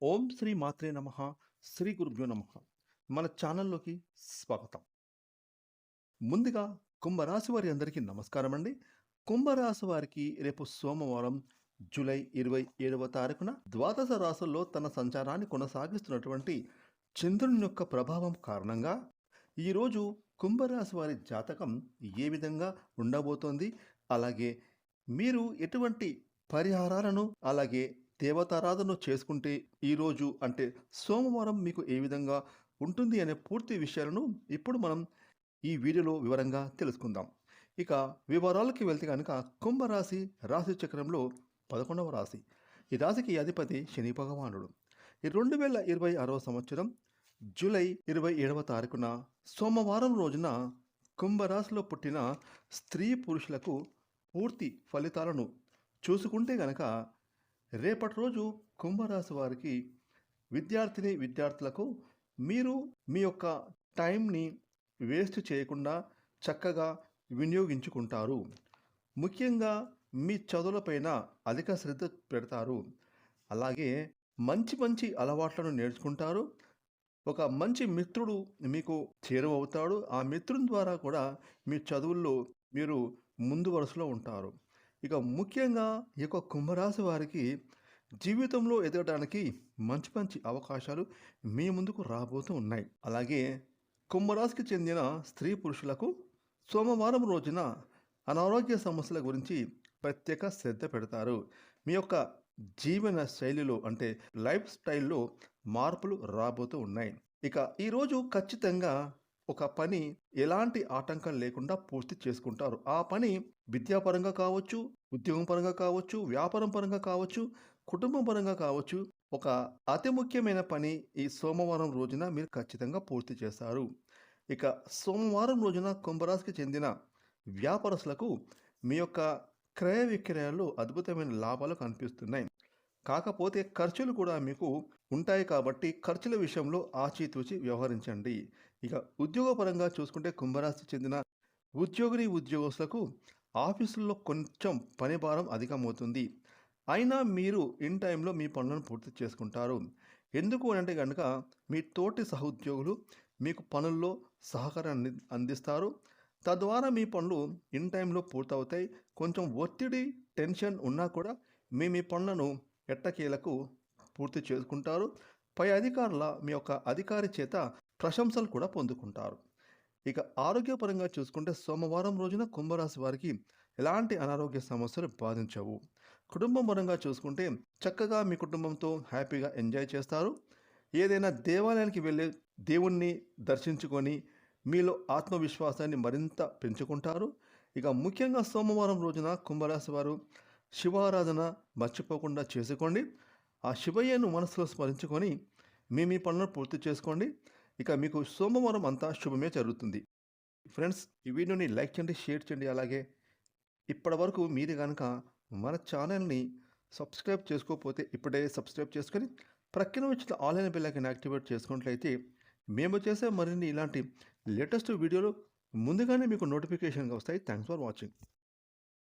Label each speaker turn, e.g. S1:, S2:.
S1: ఓం శ్రీ మాత్రే నమః. శ్రీ గురుభ్యో నమః. మన ఛానల్లోకి స్వాగతం. ముందుగా కుంభరాశి వారి అందరికీ నమస్కారం అండి. కుంభరాశి వారికి రేపు సోమవారం జూలై 27వ తారీఖున ద్వాదశ రాశుల్లో తన సంచారాన్ని కొనసాగిస్తున్నటువంటి చంద్రుని యొక్క ప్రభావం కారణంగా ఈరోజు కుంభరాశి వారి జాతకం ఏ విధంగా ఉండబోతోంది, అలాగే మీరు ఎటువంటి పరిహారాలను అలాగే దేవతారాధన చేసుకుంటే ఈరోజు అంటే సోమవారం మీకు ఏ విధంగా ఉంటుంది అనే పూర్తి విషయాలను ఇప్పుడు మనం ఈ వీడియోలో వివరంగా తెలుసుకుందాం. ఇక వివరాలకి వెళ్తే కనుక కుంభరాశి రాశి చక్రంలో 11వ రాశి. ఈ రాశికి అధిపతి శని భగవానుడు. ఈ 2026వ సంవత్సరం జూలై 27వ తారీఖున సోమవారం రోజున కుంభరాశిలో పుట్టిన స్త్రీ పురుషులకు పూర్తి ఫలితాలను చూసుకుంటే గనక రేపటి రోజు కుంభరాశి వారికి విద్యార్థులకు మీరు మీ యొక్క టైంని వేస్ట్ చేయకుండా చక్కగా వినియోగించుకుంటారు. ముఖ్యంగా మీ చదువులపైన అధిక శ్రద్ధ పెడతారు. అలాగే మంచి మంచి అలవాట్లను నేర్చుకుంటారు. ఒక మంచి మిత్రుడు మీకు చేరువవుతాడు. ఆ మిత్రుని ద్వారా కూడా మీ చదువుల్లో మీరు ముందు వరుసలో ఉంటారు. ఇక ముఖ్యంగా ఈ యొక్క కుంభరాశి వారికి జీవితంలో ఎదగడానికి మంచి మంచి అవకాశాలు మీ ముందుకు రాబోతూ ఉన్నాయి. అలాగే కుంభరాశికి చెందిన స్త్రీ పురుషులకు సోమవారం రోజున అనారోగ్య సమస్యల గురించి ప్రత్యేక శ్రద్ధ పెడతారు. మీ యొక్క జీవన శైలిలో అంటే లైఫ్ స్టైల్లో మార్పులు రాబోతూ ఉన్నాయి. ఇక ఈరోజు ఖచ్చితంగా ఒక పని ఎలాంటి ఆటంకం లేకుండా పూర్తి చేసుకుంటారు. ఆ పని విద్యాపరంగా కావచ్చు, ఉద్యోగం పరంగా కావచ్చు, వ్యాపారం పరంగా కావచ్చు, కుటుంబం పరంగా కావచ్చు. ఒక అతి ముఖ్యమైన పని ఈ సోమవారం రోజున మీరు ఖచ్చితంగా పూర్తి చేస్తారు. ఇక సోమవారం రోజున కుంభరాశికి చెందిన వ్యాపారస్తులకు మీ యొక్క క్రయ విక్రయాల్లో అద్భుతమైన లాభాలు కనిపిస్తున్నాయి. కాకపోతే ఖర్చులు కూడా మీకు ఉంటాయి కాబట్టి ఖర్చుల విషయంలో ఆచితూచి వ్యవహరించండి. ఇక ఉద్యోగపరంగా చూసుకుంటే కుంభరాశికి చెందిన ఉద్యోగస్తులకు ఆఫీసుల్లో కొంచెం పని భారం అధికమవుతుంది. అయినా మీరు ఇన్ టైంలో మీ పనులను పూర్తి చేసుకుంటారు. ఎందుకు అంటే కనుక మీ తోటి సహోద్యోగులు మీకు పనుల్లో సహకారాన్ని అందిస్తారు. తద్వారా మీ పనులు ఇన్ టైంలో పూర్తవుతాయి. కొంచెం ఒత్తిడి టెన్షన్ ఉన్నా కూడా మీ పనులను ఎట్టకేలకు పూర్తి చేసుకుంటారు. పై అధికారుల మీ యొక్క అధికారి చేత ప్రశంసలు కూడా పొందుకుంటారు. ఇక ఆరోగ్యపరంగా చూసుకుంటే సోమవారం రోజున కుంభరాశి వారికి ఎలాంటి అనారోగ్య సమస్యలు బాధించవు. కుటుంబం పరంగా చూసుకుంటే చక్కగా మీ కుటుంబంతో హ్యాపీగా ఎంజాయ్ చేస్తారు. ఏదైనా దేవాలయానికి వెళ్ళి దేవుణ్ణి దర్శించుకొని మీలో ఆత్మవిశ్వాసాన్ని మరింత పెంచుకుంటారు. ఇక ముఖ్యంగా సోమవారం రోజున కుంభరాశి వారు శివారాధన మర్చిపోకుండా చేసుకోండి. ఆ శివయ్యను మనసులో స్మరించుకొని మీ పనులను పూర్తి చేసుకోండి. ఇక మీకు సోమవారం అంతా శుభమే జరుగుతుంది. ఫ్రెండ్స్, ఈ వీడియోని లైక్ చేయండి, షేర్ చేయండి. అలాగే ఇప్పటి వరకు మీరు కనుక మన ఛానల్ని సబ్స్క్రైబ్ చేసుకోకపోతే ఇప్పుడే సబ్స్క్రైబ్ చేసుకొని ప్రక్కన వచ్చిన ఆన్లైన్ బెల్ ఐకాన్ యాక్టివేట్ చేసుకున్నట్లయితే మేము చేసే మరిన్ని ఇలాంటి లేటెస్ట్ వీడియోలు ముందుగానే మీకు నోటిఫికేషన్గా వస్తాయి. Thanks for watching.